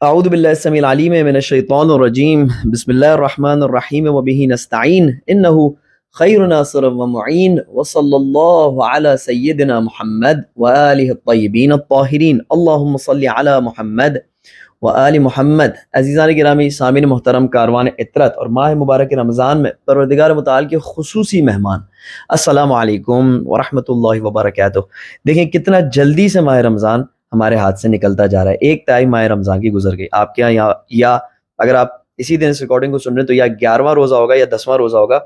اعوذ باللہ السمیع العلیم من الشیطان الرجیم بسم اللہ الرحمن الرحیم وبہ نستعین انہ خیر ناصر ومعین وصلی اللہ علی سیدنا محمد وآلہ الطیبین الطاہرین اللہم صلی علی محمد وآل محمد۔ عزیزان گرامی، سامعین محترم، کاروان عطرت اور ماہ مبارک رمضان میں پروردگار متعال کے خصوصی مہمان، السلام علیکم ورحمۃ اللہ وبرکاتہ۔ دیکھیں کتنا جلدی سے ماہ رمضان ہمارے ہاتھ سے نکلتا جا رہا ہے۔ ایک تائی ماہ رمضان کی گزر گئی آپ کے یہاں، یا اگر آپ اسی دن اس ریکارڈنگ کو سن رہے ہیں تو یا 11واں روزہ ہوگا یا 10واں روزہ ہوگا۔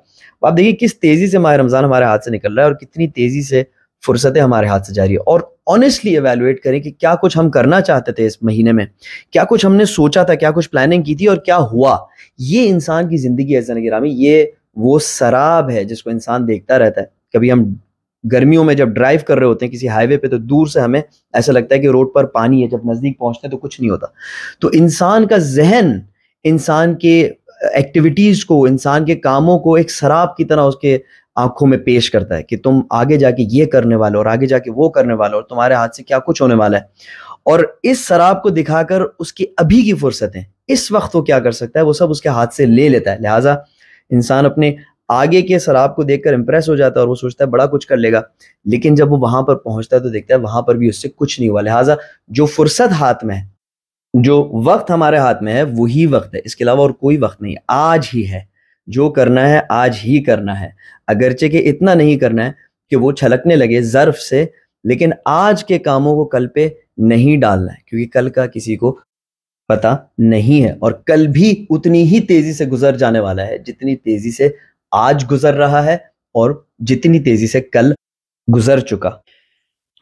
آپ دیکھیے کس تیزی سے ماہ رمضان ہمارے ہاتھ سے نکل رہا ہے اور کتنی تیزی سے فرصتیں ہمارے ہاتھ سے جاری ہے۔ اور آنیسٹلی ایویلویٹ کریں کہ کیا کچھ ہم کرنا چاہتے تھے اس مہینے میں، کیا کچھ ہم نے سوچا تھا، کیا کچھ پلاننگ کی تھی اور کیا ہوا۔ یہ انسان کی زندگی ہے عزیزان گرامی، یہ وہ سراب ہے جس کو انسان دیکھتا رہتا ہے۔ کبھی ہم گرمیوں میں جب ڈرائیو کر رہے ہوتے ہیں کسی ہائی وے پہ تو دور سے ہمیں ایسا لگتا ہے کہ روڈ پر پانی ہے، جب نزدیک پہنچتے ہیں تو کچھ نہیں ہوتا۔ تو انسان کا ذہن انسان کے ایکٹیویٹیز کو، انسان کے کاموں کو ایک سراب کی طرح اس کے آنکھوں میں پیش کرتا ہے کہ تم آگے جا کے یہ کرنے والے اور آگے جا کے وہ کرنے والے اور تمہارے ہاتھ سے کیا کچھ ہونے والا ہے۔ اور اس سراب کو دکھا کر اس کی ابھی کی فرصتیں، اس وقت وہ کیا کر سکتا ہے، وہ سب اس کے ہاتھ سے لے لیتا ہے۔ لہٰذا انسان اپنے آگے کے سراب کو دیکھ کر امپریس ہو جاتا ہے اور وہ سوچتا ہے بڑا کچھ کر لے گا، لیکن جب وہ وہاں پر پہنچتا ہے تو دیکھتا ہے وہاں پر بھی اس سے کچھ نہیں ہوا۔ لہٰذا جو فرصت ہاتھ میں ہے، جو وقت ہمارے ہاتھ میں ہے، وہی وقت ہے، اس کے علاوہ اور کوئی وقت نہیں ہے۔ آج ہی ہے، جو کرنا ہے آج ہی کرنا ہے، اگرچہ کہ اتنا نہیں کرنا ہے کہ وہ چھلکنے لگے ظرف سے، لیکن آج کے کاموں کو کل پہ نہیں ڈالنا ہے، کیونکہ کل کا کسی کو پتہ نہیں ہے، اور کل بھی اتنی ہی تیزی سے گزر جانے والا ہے جتنی تیزی سے آج گزر رہا ہے اور جتنی تیزی سے کل گزر چکا۔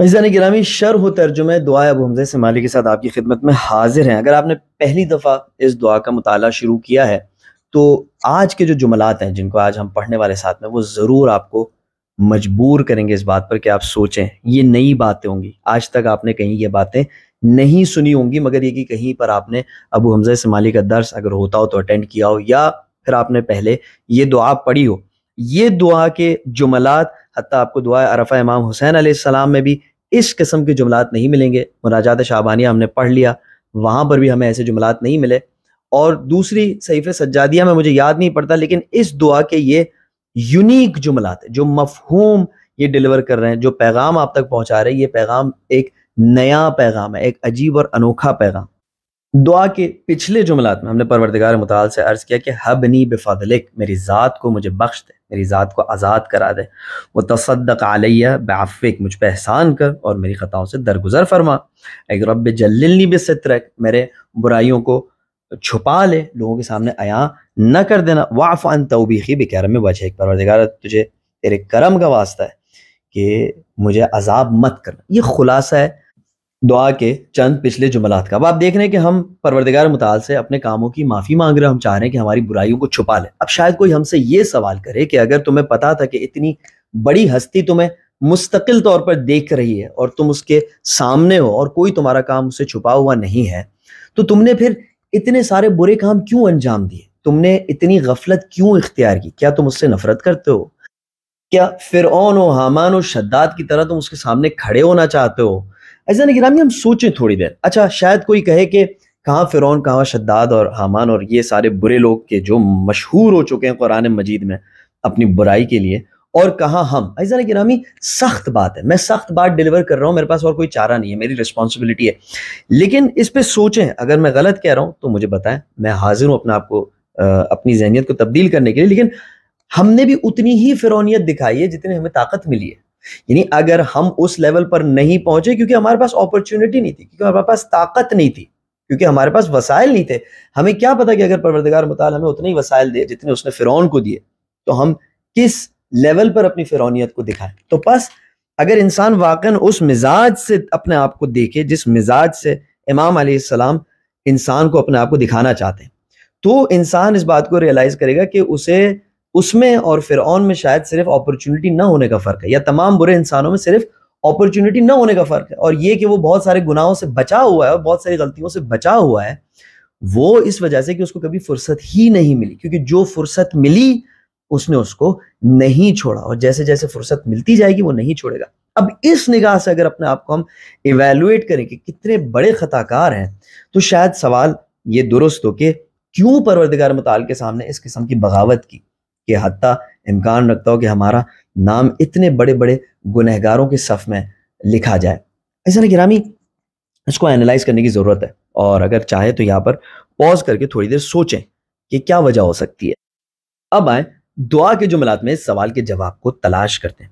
عزیزان گرامی، شرح و ترجمہ دعائے ابو حمزہ سمالی کے ساتھ آپ کی خدمت میں حاضر ہیں۔ اگر آپ نے پہلی دفعہ اس دعا کا مطالعہ شروع کیا ہے تو آج کے جو جملات ہیں جن کو آج ہم پڑھنے والے ساتھ میں، وہ ضرور آپ کو مجبور کریں گے اس بات پر کہ آپ سوچیں۔ یہ نئی باتیں ہوں گی، آج تک آپ نے کہیں یہ باتیں نہیں سنی ہوں گی، مگر یہ کہ کہیں پر آپ نے ابو حمزہ سمالی کا درس اگر ہوتا ہو تو اٹینڈ کیا ہو، یا پھر آپ نے پہلے یہ دعا پڑھی ہو۔ یہ دعا کے جملات، حتیٰ آپ کو دعا عرفہ امام حسین علیہ السلام میں بھی اس قسم کے جملات نہیں ملیں گے۔ مناجات شعبانیہ ہم نے پڑھ لیا، وہاں پر بھی ہمیں ایسے جملات نہیں ملے، اور دوسری صحیفہ سجادیہ میں مجھے یاد نہیں پڑتا، لیکن اس دعا کے یہ یونیک جملات ہیں جو مفہوم یہ ڈیلیور کر رہے ہیں، جو پیغام آپ تک پہنچا رہے ہیں۔ یہ پیغام ایک نیا پیغام ہے، ایک عجیب اور انوکھا پیغام۔ دعا کے پچھلے جملات میں ہم نے پروردگار متعال سے عرض کیا کہ حبنی بفضلک، میری ذات کو مجھے بخش دے، میری ذات کو آزاد کرا دے، وتصدق علیہ بعفوک، مجھ پہ احسان کر اور میری خطاؤں سے درگزر فرما۔ اے رب جللنی بسترک، میرے برائیوں کو چھپا لے، لوگوں کے سامنے عیاں نہ کر دینا۔ واعف عن توبیخی بکرم وجہک، پروردگار تجھے تیرے کرم کا واسطہ ہے کہ مجھے عذاب مت کرنا۔ یہ خلاصہ ہے دعا کے چند پچھلے جملات کا۔ اب آپ دیکھ رہے ہیں کہ ہم پروردگار متعال سے اپنے کاموں کی معافی مانگ رہے ہیں، ہم چاہ رہے ہیں کہ ہماری برائیوں کو چھپا لے۔ اب شاید کوئی ہم سے یہ سوال کرے کہ اگر تمہیں پتا تھا کہ اتنی بڑی ہستی تمہیں مستقل طور پر دیکھ رہی ہے اور تم اس کے سامنے ہو اور کوئی تمہارا کام اس سے چھپا ہوا نہیں ہے، تو تم نے پھر اتنے سارے برے کام کیوں انجام دیے؟ تم نے اتنی غفلت کیوں اختیار کی؟ کیا تم اس سے نفرت کرتے ہو؟ کیا فرعون و حامان و شداد کی طرح تم اس کے سامنے کھڑے ہونا چاہتے ہو؟ عزیزان گرامی، ہم سوچیں تھوڑی دیر۔ اچھا، شاید کوئی کہے کہ کہاں فرعون، کہاں شداد اور حامان اور یہ سارے برے لوگ کے جو مشہور ہو چکے ہیں قرآن مجید میں اپنی برائی کے لیے، اور کہاں ہم۔ عزیزان گرامی، سخت بات ہے، میں سخت بات ڈیلیور کر رہا ہوں، میرے پاس اور کوئی چارہ نہیں ہے، میری رسپانسبلٹی ہے، لیکن اس پہ سوچیں۔ اگر میں غلط کہہ رہا ہوں تو مجھے بتائیں، میں حاضر ہوں اپنے آپ کو، اپنی ذہنیت کو تبدیل کرنے کے لیے۔ لیکن ہم نے بھی اتنی ہی فرعونیت دکھائی ہے جتنی ہمیں طاقت ملی ہے۔ یعنی اگر ہم اس لیول پر نہیں پہنچے کیونکہ ہمارے پاس اپرچونٹی نہیں تھی، کیونکہ ہمارے پاس طاقت نہیں تھی، کیونکہ ہمارے پاس وسائل نہیں تھے۔ ہمیں کیا پتا کہ اگر پروردگار متعال ہمیں اتنے ہی وسائل دے جتنے اس نے فرعون کو دیے تو ہم کس لیول پر اپنی فرعونیت کو دکھائیں۔ تو پس اگر انسان واقعاً اس مزاج سے اپنے آپ کو دیکھے جس مزاج سے امام علیہ السلام انسان کو اپنے آپ کو دکھانا چاہتے ہیں، تو انسان اس بات کو ریئلائز کرے گا کہ اسے اس میں اور فرعون میں شاید صرف اپرچونٹی نہ ہونے کا فرق ہے، یا تمام برے انسانوں میں صرف اپرچونٹی نہ ہونے کا فرق ہے، اور یہ کہ وہ بہت سارے گناہوں سے بچا ہوا ہے اور بہت ساری غلطیوں سے بچا ہوا ہے، وہ اس وجہ سے کہ اس کو کبھی فرصت ہی نہیں ملی، کیونکہ جو فرصت ملی اس نے اس کو نہیں چھوڑا، اور جیسے جیسے فرصت ملتی جائے گی وہ نہیں چھوڑے گا۔ اب اس نگاہ سے اگر اپنے آپ کو ہم ایویلویٹ کریں کہ کتنے بڑے خطا کار ہیں، تو شاید سوال یہ درست ہو کہ کیوں پروردگار متعال کے سامنے اس قسم کی بغاوت کی کہ حتیٰ امکان رکھتا ہو کہ ہمارا نام اتنے بڑے بڑے گنہگاروں کے صف میں لکھا جائے۔ عزیزان گرامی، اس کو اینالائز کرنے کی ضرورت ہے، اور اگر چاہے تو یہاں پر پوز کر کے تھوڑی دیر سوچیں کہ کیا وجہ ہو سکتی ہے۔ اب آئیں دعا کے جملات میں اس سوال کے جواب کو تلاش کرتے ہیں۔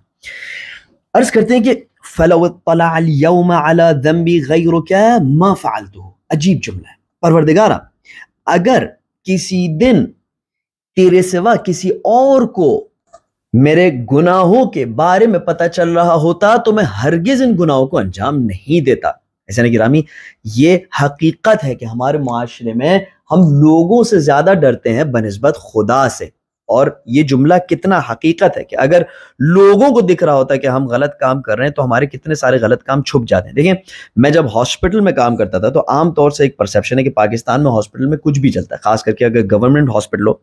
عرض کرتے ہیں کہ فَلَوْ اطَّلَعَ الْيَوْمَ عَلَى ذَنْبِ غَيْرُكَ مَا فَعَلْتُهُ۔ عجیب جملہ ہے۔ پروردگارا، اگر کسی دن تیرے سوا کسی اور کو میرے گناہوں کے بارے میں پتہ چل رہا ہوتا تو میں ہرگز ان گناہوں کو انجام نہیں دیتا۔ ایسا نہیں گرامی، یہ حقیقت ہے کہ ہمارے معاشرے میں ہم لوگوں سے زیادہ ڈرتے ہیں بنسبت خدا سے، اور یہ جملہ کتنا حقیقت ہے کہ اگر لوگوں کو دکھ رہا ہوتا ہے کہ ہم غلط کام کر رہے ہیں تو ہمارے کتنے سارے غلط کام چھپ جاتے ہیں۔ دیکھیں، میں جب ہاسپٹل میں کام کرتا تھا تو عام طور سے ایک پرسیپشن ہے کہ پاکستان میں ہاسپٹل میں کچھ بھی چلتا ہے، خاص کر کے اگر گورنمنٹ ہاسپٹل ہو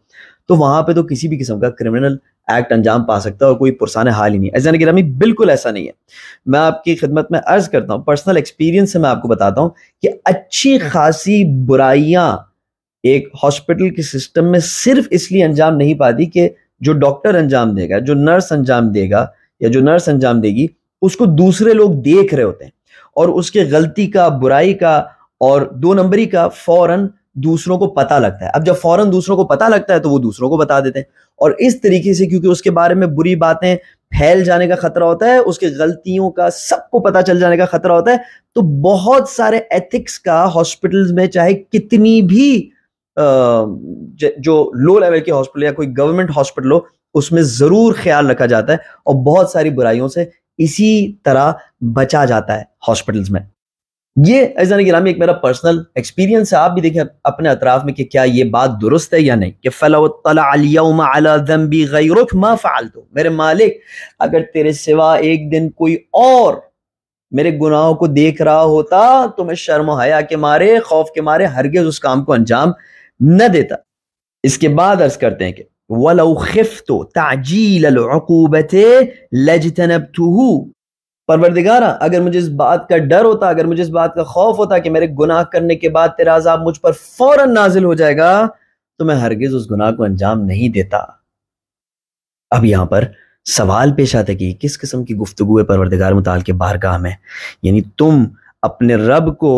تو وہاں پہ تو کسی بھی قسم کا کرمنل ایکٹ انجام پا سکتا ہے اور کوئی پرسان حال ہی نہیں ہے۔ عزیزان گرامی، بالکل ایسا نہیں ہے۔ میں آپ کی خدمت میں عرض کرتا ہوں، پرسنل ایکسپیرینس سے میں آپ کو بتاتا ہوں کہ اچھی خاصی برائیاں ایک ہاسپٹل کے سسٹم میں صرف اس لیے انجام نہیں پاتی کہ جو ڈاکٹر انجام دے گا، جو نرس انجام دے گا یا جو نرس انجام دے گی، اس کو دوسرے لوگ دیکھ رہے ہوتے ہیں اور اس کے غلطی کا، برائی کا اور دو نمبری کا فوراً دوسروں کو پتہ لگتا ہے۔ اب جب فوراً دوسروں کو پتہ لگتا ہے تو وہ دوسروں کو بتا دیتے ہیں، اور اس طریقے سے کیونکہ اس کے بارے میں بری باتیں پھیل جانے کا خطرہ ہوتا ہے، اس کے غلطیوں کا سب کو پتہ چل جانے کا خطرہ ہوتا ہے، تو بہت سارے ایتھکس کا ہاسپٹلز میں چاہے کتنی بھی جو لو لیول کے ہاسپٹل یا کوئی گورنمنٹ ہاسپٹل ہو، اس میں ضرور خیال رکھا جاتا ہے اور بہت ساری برائیوں سے اسی طرح بچا جاتا ہے ہاسپٹلز میں۔ یہ عزیزان گرامی ایک میرا پرسنل ایکسپیرینس ہے، آپ بھی دیکھیں اپنے اطراف میں کہ کیا یہ بات درست ہے یا نہیں کہ فَلَوْ اطَّلَعَ الْيَوْمَ عَلَى ذَنْبِ غَيْرُكَ مَا فَعَلْتُ۔ میرے مالک، اگر تیرے سوا ایک دن کوئی اور میرے گناہوں کو دیکھ رہا ہوتا تو میں شرم و حیا کے مارے، خوف کے مارے ہرگز اس کام کو انجام نہ دیتا۔ اس کے بعد عرض کرتے ہیں کہ وَلَوْ خِفْتُ تَعْجِيلَ الْعُقُوبَةِ لَاجْتَنَبْتُهُ۔ پروردگارا، اگر مجھے اس بات کا ڈر ہوتا، اگر مجھے اس بات کا خوف ہوتا کہ میرے گناہ کرنے کے بعد تیرا عذاب مجھ پر فوراً نازل ہو جائے گا تو میں ہرگز اس گناہ کو انجام نہیں دیتا۔ اب یہاں پر سوال پیش آتا ہے کہ کس قسم کی گفتگو ہے پروردگار متعال کے بارگاہ میں؟ یعنی تم اپنے رب کو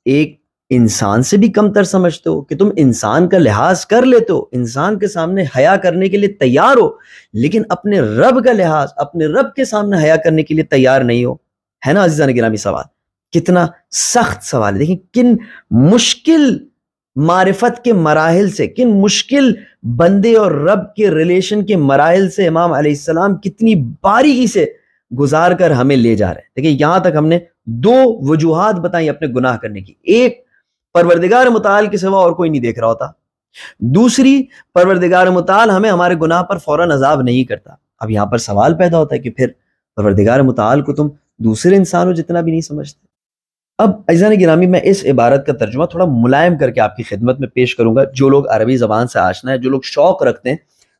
ایک انسان سے بھی کمتر سمجھتے ہو کہ تم انسان کا لحاظ کر لیتے ہو، انسان کے سامنے حیا کرنے کے لیے تیار ہو، لیکن اپنے رب کا لحاظ، اپنے رب کے سامنے حیا کرنے کے لیے تیار نہیں ہو۔ ہے نا عزیزان گرامی؟ سوال کتنا سخت سوال ہے۔ دیکھیں کن مشکل معرفت کے مراحل سے، کن مشکل بندے اور رب کے ریلیشن کے مراحل سے امام علیہ السلام کتنی باریکی سے گزار کر ہمیں لے جا رہے ہیں۔ دیکھیں یہاں تک ہم نے دو وجوہات بتائیں اپنے گناہ کرنے کی، ایک پروردگار متعال کے سوا اور کوئی نہیں دیکھ رہا ہوتا، دوسری پروردگار متعال ہمیں ہمارے گناہ پر فوراً عذاب نہیں کرتا۔ اب یہاں پر سوال پیدا ہوتا ہے کہ پھر پروردگار متعال کو تم دوسرے انسانوں جتنا بھی نہیں سمجھتے۔ اب عزیزان گرامی، میں اس عبارت کا ترجمہ تھوڑا ملائم کر کے آپ کی خدمت میں پیش کروں گا۔ جو لوگ عربی زبان سے آشنا ہے، جو لوگ شوق رکھتے ہیں،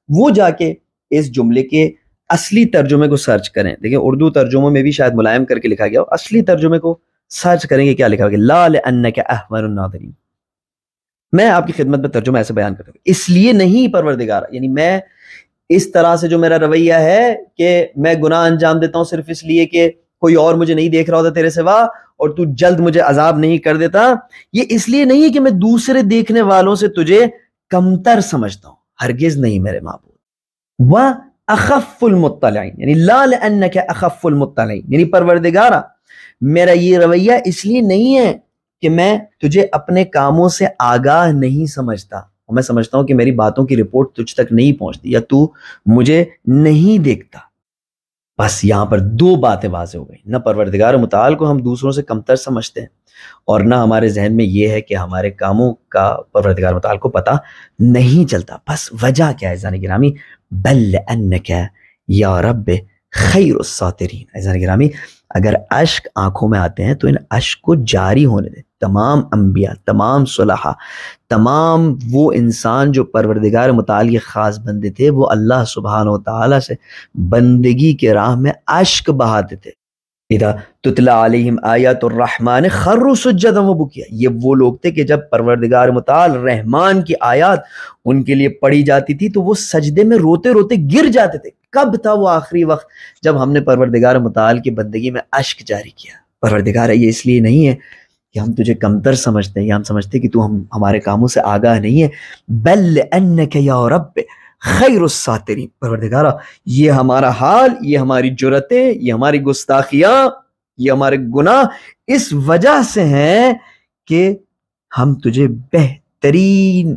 وہ جا کے اس جملے کے اصلی ترجمے کو سرچ کریں۔ دیکھیں اردو ترجموں میں بھی شاید ملائم کر کے لکھا گیا ہو، اصلی ترجمے کو سرچ کریں گے کیا لکھا ہوگا، لا لأنک احون الناظرین۔ میں آپ کی خدمت میں ترجمہ ایسے بیان کرتا ہوں، اس لیے نہیں پروردگار، یعنی میں اس طرح سے جو میرا رویہ ہے کہ میں گناہ انجام دیتا ہوں صرف اس لیے کہ کوئی اور مجھے نہیں دیکھ رہا ہوتا تیرے سوا اور تو جلد مجھے عذاب نہیں کر دیتا، یہ اس لیے نہیں ہے کہ میں دوسرے دیکھنے والوں سے تجھے کمتر سمجھتا ہوں، ہرگز نہیں میرے معبود۔ وَأَخَفُّ الْمُطَّلِعِينَ، یعنی لا لأنک اخف المطلعین، یعنی پروردگارا میرا یہ رویہ اس لیے نہیں ہے کہ میں تجھے اپنے کاموں سے آگاہ نہیں سمجھتا، اور میں سمجھتا ہوں کہ میری باتوں کی رپورٹ تجھ تک نہیں پہنچتی یا تو مجھے نہیں دیکھتا۔ بس یہاں پر دو باتیں واضح ہو گئی، نہ پروردگار متعال کو ہم دوسروں سے کمتر سمجھتے ہیں، اور نہ ہمارے ذہن میں یہ ہے کہ ہمارے کاموں کا پروردگار متعال کو پتہ نہیں چلتا۔ بس وجہ کیا ہے عزیزان گرامی؟ بل لأنک یا رب خیر الساترین. عزیزان گرامی، اگر اشک آنکھوں میں آتے ہیں تو ان اشک کو جاری ہونے دیں. تمام انبیاء، تمام صلحاء، تمام وہ انسان جو پروردگار متعال کے خاص بندے تھے، وہ اللہ سبحانہ و تعالیٰ سے بندگی کے راہ میں اشک بہاتے تھے. اذا تتلا علیہم آیات الرحمن خروا سجدا وبکیا. یہ وہ لوگ تھے کہ جب پروردگار متعال رحمان کی آیات ان کے لیے پڑھی جاتی تھی تو وہ سجدے میں روتے روتے گر جاتے تھے. کب تھا وہ آخری وقت جب ہم نے پروردگار متعال کی بندگی میں اشک جاری کیا؟ پروردگار، یہ اس لیے نہیں ہے کہ ہم تجھے کمتر سمجھتے ہیں یا ہم سمجھتے کہ تو ہمارے کاموں سے آگاہ نہیں ہے. بل انک یا رب خیر الساترین. پروردگارہ، یہ ہمارا حال، یہ ہماری جرتیں، یہ ہماری گستاخیاں، یہ ہمارے گناہ اس وجہ سے ہیں کہ ہم تجھے بہترین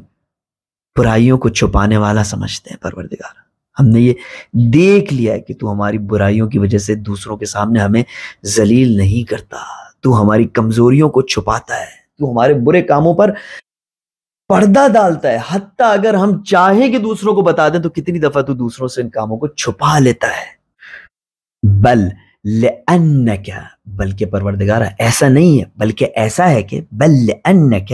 برائیوں کو چھپانے والا سمجھتے ہیں. پروردگارہ، ہم نے یہ دیکھ لیا ہے کہ تو ہماری برائیوں کی وجہ سے دوسروں کے سامنے ہمیں ذلیل نہیں کرتا. تو ہماری کمزوریوں کو چھپاتا ہے. تو ہمارے برے کاموں پر پردہ ڈالتا ہے. حتیٰ اگر ہم چاہیں کہ دوسروں کو بتا دیں تو کتنی دفعہ تو دوسروں سے ان کاموں کو چھپا لیتا ہے. بل لأنک، بلکہ پروردگار ایسا نہیں ہے، بلکہ ایسا ہے کہ بل لأنک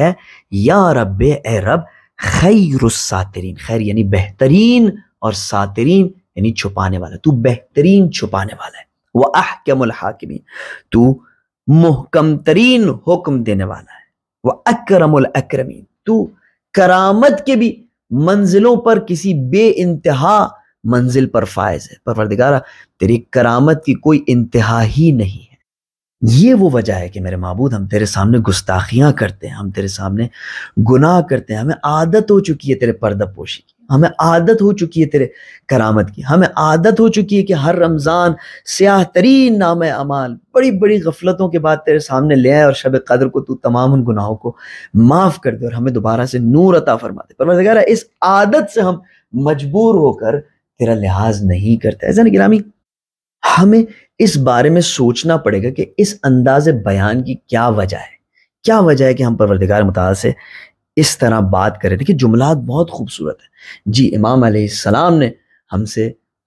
یا رب، اے رب، خیر الساترین. خیر یعنی بہترین، اور ساترین یعنی چھپانے والا. تو بہترین چھپانے والا ہے. وَأَحْكَمُ الْحَاكِمِينَ، تو محکم ترین حکم دینے والا ہے. وَأَكْرَمُ الْأَكْرَمِينَ، تو کرامت کے بھی منزلوں پر کسی بے انتہا منزل پر فائز ہے. پروردگارہ، تیری کرامت کی کوئی انتہا ہی نہیں ہے. یہ وہ وجہ ہے کہ میرے معبود ہم تیرے سامنے گستاخیاں کرتے ہیں، ہم تیرے سامنے گناہ کرتے ہیں. ہمیں عادت ہو چکی ہے تیرے پردہ پوشی کی، ہمیں عادت ہو چکی ہے تیرے کرامت کی، ہمیں عادت ہو چکی ہے کہ ہر رمضان سیاہ ترین نام اعمال بڑی بڑی غفلتوں کے بعد تیرے سامنے لے آئے اور شب قدر کو تو تمام ان گناہوں کو معاف کر دے اور ہمیں دوبارہ سے نور عطا فرما دے. پروردگارہ، اس عادت سے ہم مجبور ہو کر تیرا لحاظ نہیں کرتے. ایسا نہیں گرامی، ہمیں اس بارے میں سوچنا پڑے گا کہ اس انداز بیان کی کیا وجہ ہے. کیا وجہ ہے کہ ہم پروردگار متعال سے اس طرح بات کر رہے تھے کہ جملات بہت خوبصورت ہیں. جی، امام علیہ السلام نے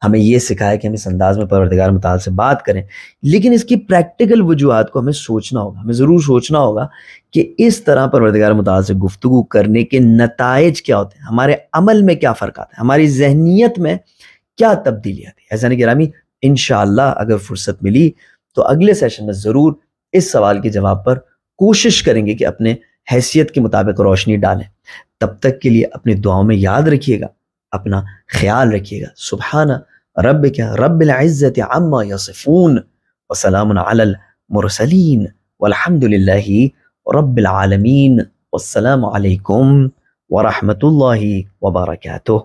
ہمیں یہ سکھایا کہ ہم اس انداز میں پروردگار متعال سے بات کریں، لیکن اس کی پریکٹیکل وجوہات کو ہمیں سوچنا ہوگا. ہمیں ضرور سوچنا ہوگا کہ اس طرح پروردگار متعال سے گفتگو کرنے کے نتائج کیا ہوتے ہیں، ہمارے عمل میں کیا فرق آتا ہے، ہماری ذہنیت میں کیا تبدیلی آتی ہے. ایسا نہیں گرامی، انشاءاللہ اگر فرصت ملی تو اگلے سیشن میں ضرور اس سوال کے جواب پر کوشش کریں گے کہ اپنے حیثیت کے مطابق روشنی ڈالیں. تب تک کے لیے اپنی دعاؤں میں یاد رکھیے گا، اپنا خیال رکھیے گا. سبحان ربک رب العزت عما یصفون وسلام علی المرسلین والحمد للہ رب العالمین. والسلام علیکم ورحمۃ اللہ وبرکاتہ.